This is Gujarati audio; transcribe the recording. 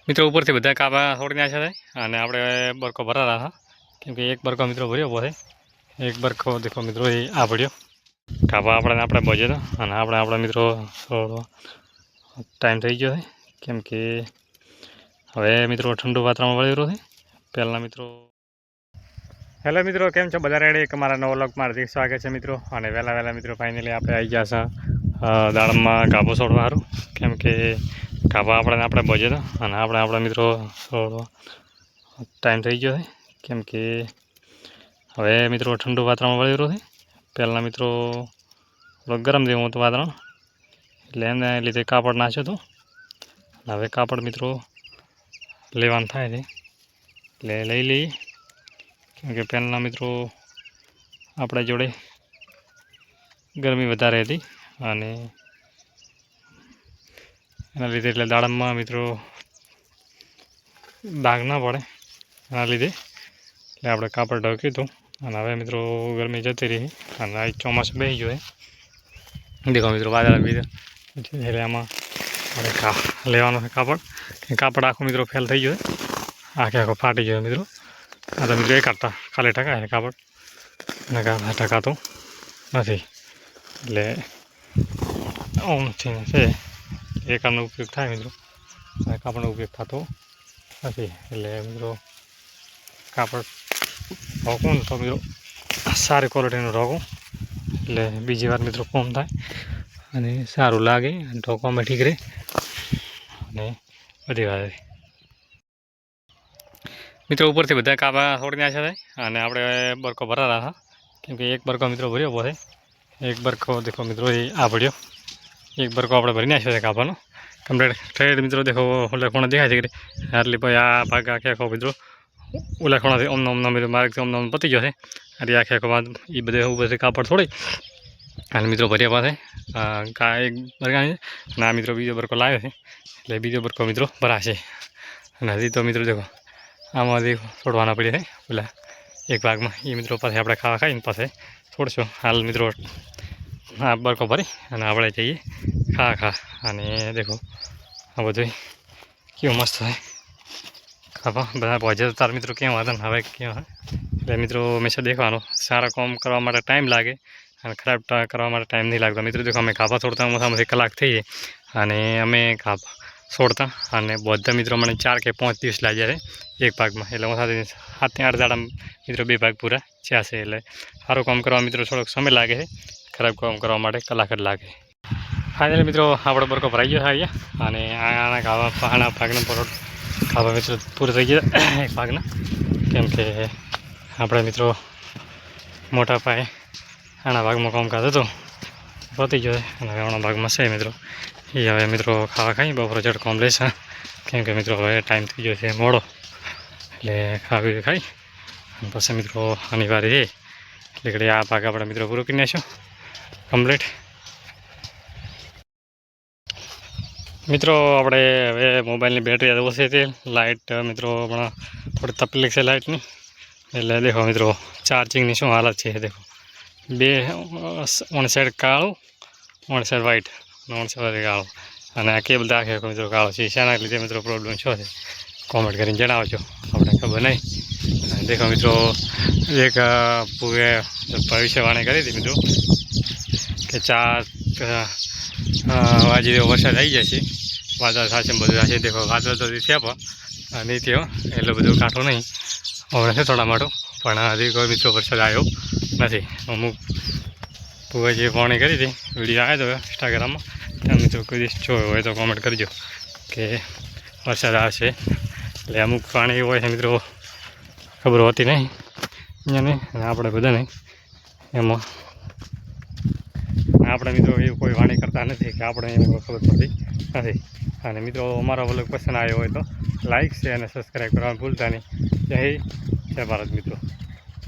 મિત્રો ઉપરથી બધા કાબા છોડી નાખ્યા છે અને આપણે બરકો ભરારા હતા કેમ કે એક બરકો મિત્રો ભર્યો પડે એક બરકો દેખો મિત્રો એ આ ભર્યો કાબા આપણે બજે તો અને આપણા મિત્રો ટાઈમ થઈ ગયો છે કેમ કે હવે મિત્રો ઠંડુ વાતાવરણ વળી રહ્યું છે પહેલાં મિત્રો હેલો મિત્રો કેમ છો બધા રેડી એક મારા નવો વ્લોગમાં હાર્દિક સ્વાગત છે મિત્રો અને વહેલા મિત્રો ફાઇનલી આપણે આવી ગયા છે દાડમમાં કાબો છોડવા સારું કેમ કે કાબા આપણે બજે તો અને આપણા મિત્રો ટાઈમ થઈ ગયો છે કેમ કે હવે મિત્રો ઠંડુ વાતાવરણ વળી રહ્યું છે પહેલાં મિત્રો ગરમ જેવું હતું વાતાવરણ એટલે એને લીધે કાપડ નાખ્યો હતો હવે કાપડ મિત્રો લેવાનું થાય છે એટલે લઈ લઈએ કેમ કે પહેલાં મિત્રો આપણા જોડે ગરમી વધારે હતી અને એના લીધે એટલે દાડમમાં મિત્રો ડાઘ ના પડે એના લીધે એટલે આપણે કાપડ ઢોક્યું હતું અને હવે મિત્રો ગરમી જતી રહી અને આ ચોમાસું બેસી ગયું દેખો મિત્રો વાદળા બીજા એટલે આમાં આપણે લેવાનું છે કાપડ આખું મિત્રો ફેલ થઈ ગયો આખો ફાટી ગયો મિત્રો આ તો મિત્રો એક હતા ખાલી ટકા છે કાપડ અને ટકાતું નથી એટલે ઓમ છે એ કામનો ઉપયોગ થાય મિત્રો કાપડનો ઉપયોગ થતો નથી એટલે મિત્રો કાપડ ઢોકું ને તો મિત્રો સારી ક્વોલિટીનું ઢોકું એટલે બીજી વાર મિત્રો કોમ થાય અને સારું લાગે ઢોકવામાં ઠીક રહે અને બધી વાત મિત્રો ઉપરથી બધા કાબા છોડી નાખ્યા છે અને આપણે બરકો ભરારા હતા કેમ કે એક બરકો મિત્રો ભર્યો પડે એક બરકો દેખો મિત્રો એ આ ભર્યો એક બરકો આપણે ભરી નાખ્યો છે કાબાનો કમ્પ્લીટ થયેડ મિત્રો દેખો ઓલા ખૂણા દેખાય છે કે આટલી પછી આ ભાગ આખો મિત્રો ઓલા ખૂણાથી ઓમનો મિત્રો માર્ગથી ઓમનો પતી ગયો છે એટલે આખો બાદ એ બધે ઉપરથી કાપડ છોડી અને મિત્રો ભર્યા પાસે એક બરકાની અને આ મિત્રો બીજો બરકો લાવ્યો છે એટલે બીજો બરકો મિત્રો ભરાશે અને હજી તો મિત્રો દેખો આમાં દેખો છોડવાના પડે છે પેલા એક ભાગમાં એ મિત્રો પાસે આપણે ખાવા ખાઈને પાસે છોડશો હાલ મિત્રો આ બરકો ભરી અને આપણે જઈએ ખા અને દેખો આ બધું કેવું મસ્ત થાય ખાવા બધા પહોંચે તો તાર મિત્રો કેમ હતા ને હવે કેમ હોય એટલે મિત્રો હંમેશા દેખવાનું સારા કામ કરવા માટે ટાઈમ લાગે અને ખરાબ કરવા માટે ટાઈમ નહીં લાગતો મિત્રો દેખો અમે ખાવા છોડતા મોટામાંથી કલાક થઈ જાય અને અમે ખાવા છોડતા અને બધા મિત્રો મને 4 કે 5 દિવસ લાગ્યા છે એક ભાગમાં એટલે હું 7 થી 8 દાડા મિત્રો 2 ભાગ પૂરા થયા છે એટલે સારું કામ કરવા મિત્રો થોડોક સમય લાગે છે ખરાબ કામ કરવા માટે કલાક જ લાગે ફાઇનલી મિત્રો આપણો બરકો ભરાઈ ગયો છે અહીંયા અને આના ખાવા ભાગનો પરોઠ ખાવા મિત્રો પૂરો થઈ ગયો એક ભાગના કેમ કે આપણે મિત્રો મોટા પાયે આના ભાગમાં કામકાજ હતું પતી ગયો અને હવે આના ભાગમાં છે મિત્રો એ હવે મિત્રો ખાવા ખાઈ બપોરે જડ કોમ લેશે કેમ કે મિત્રો હવે ટાઈમ થઈ ગયો છે મોડો એટલે ખાવી ખાઈ અને પછી મિત્રો અનિવાર્ય છે એટલે આ ભાગ આપણે મિત્રો પૂરો કરી નાખ્યો કમ્પ્લીટ મિત્રો આપણે હવે મોબાઈલની બેટરી ઓછી હતી લાઇટ મિત્રો હમણાં થોડી તકલીફ છે લાઇટની એટલે દેખો મિત્રો ચાર્જિંગની શું હાલત છે દેખો બે વન સાઈડ કાળું one side white one side કાળું અને આ કેબલ દાખે મિત્રો કાળો છે શાના લીધે મિત્રો પ્રોબ્લેમ શું છે કોમેન્ટ કરીને જણાવજો આપણે ખબર નહીં દેખો મિત્રો એક પૂરે ભવિષ્યવાણી કરી હતી મિત્રો કે 4 વાગે વરસાદ આવી જાય છે વાદળ થશે બધું થશે દેખો વાદળ તો થયા પણ નહીં થયો એટલું બધું કાંઠું નહીં હવે છે થોડા માટું પણ હજી કોઈ મિત્રો વરસાદ આવ્યો નથી અમુક પૂરે જે પાણી કરી હતી વિડીયો આવ્યો હતો ઇન્સ્ટાગ્રામમાં ત્યાં મિત્રો કોઈ દિવસ જોયો હોય તો કોમેન્ટ કરજો કે વરસાદ આવશે એટલે અમુક પાણી હોય છે મિત્રો ખબર હોતી નહીં અહીંયાને આપણે બધાને એમાં આપણે મિત્રો એવું કોઈ વાણી કરતા નથી કે આપણે એને ખબર પડતી નથી અને મિત્રો અમારો વ્લોગ પસંદ આવ્યો હોય તો લાઇક શેર અને સબસ્ક્રાઈબ કરવાનું ભૂલતા નહીં જય ભારત મિત્રો.